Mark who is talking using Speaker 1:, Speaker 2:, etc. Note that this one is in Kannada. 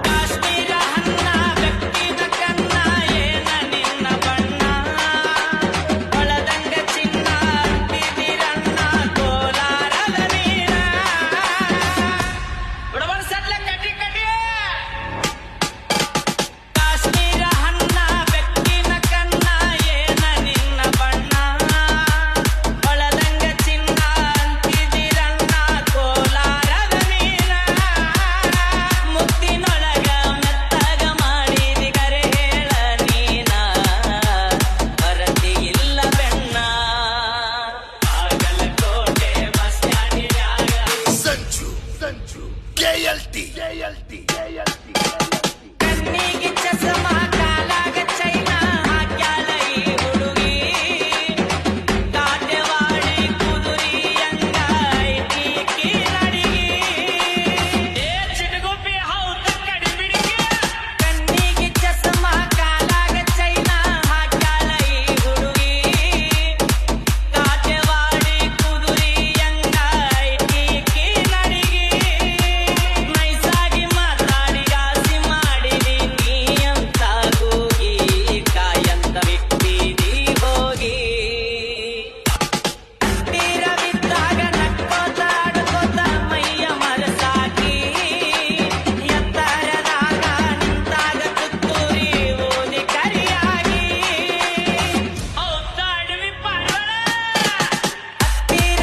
Speaker 1: ಕಾಶ್ಮೀರ ಹನ್ನ ಬೆಕ್ಕಿನ ಕನ್ನ ಏನ ನಿನ್ನ ಬಣ್ಣ ಒಳದಂಗ ಚಿನ್ನ ಅಂತಿದಿರನ್ನ ಕೋಲಾರದ ನೀರ ಬಡವನ ಸಡ್ಲ ಕಟ್ಟಿ ಕಟ್ಟಿ ಕಾಶ್ಮೀರ ಹನ್ನ ಬೆಕ್ಕಿನ ಕನ್ನ ಏನ ನಿನ್ನ ಬಣ್ಣ ಒಳದಂಗ ಚಿನ್ನ ಅಂತಿದಿರನ್ನ ಕೋಲಾರದ ನೀರ ಮುತ್ತಿನೊಳಗ ಮೆತ್ತಗ ಮಾಡಿದಿ ಕರೆ ಹೇಳ ನೀನ ಬರತಿ ಇಲ್ಲ ಬೆಣ್ಣ ಬಾಗಲಕೋಟೆ ಬಸ್ ಸ್ಟ್ಯಾಂಡಿನ್ಯಾಗ ಕಣ್ಣಿಗೆ ಚಸ್ಮ ಕಾಲಾಗ ಚೈನಾ ಹಾಕ್ಯಾಳ ಈ ಹುಡುಗಿ ಕಾಟೆವಾಡಿ ಕುದುರಿ ಅಂಗ ಐತಿ ನಡಿಗಿ ಏ ಚಿಟಗುಪ್ಪಿ ಹೌದ ಕಡಿ ಬಿಡಿಗೆ ಕಣ್ಣಿಗೆ ಚಸ್ಮ ಕಾಲಾಗ ಚೈನಾ ಹಾಕ್ಯಾಳ ಈ ಹುಡುಗಿ ಕಾಟೆವಾಡಿ ಕುದುರಿ ಅಂಗ ಐತಿ ನಡಿಗಿ ನೈಸಾಗಿ ಮಾತಾಡಿ ಗಾಸಿ ಮಾಡಿದಿ ನೀ ಅಂತ ಕೂಗಿ ಕಾಯಂತ ಬಿಟ್ಟಿದಿ ಹೋಗಿ ತೀರ ಬಿದ್ದಾಗ ನಕ್ಕೋತ ಆಡ್ಕೋತ ಮೈಯ ಮರಸಾಕಿ ಎತ್ತರದಾಗ ನಿಂತಾಗ ತುತ್ತೂರಿ ಓದಿ ಕರಿಯಾಗಿ ಹೌದ ಅಡವಿ ಪಾರ್ವಳ ಹತ್ತಿರ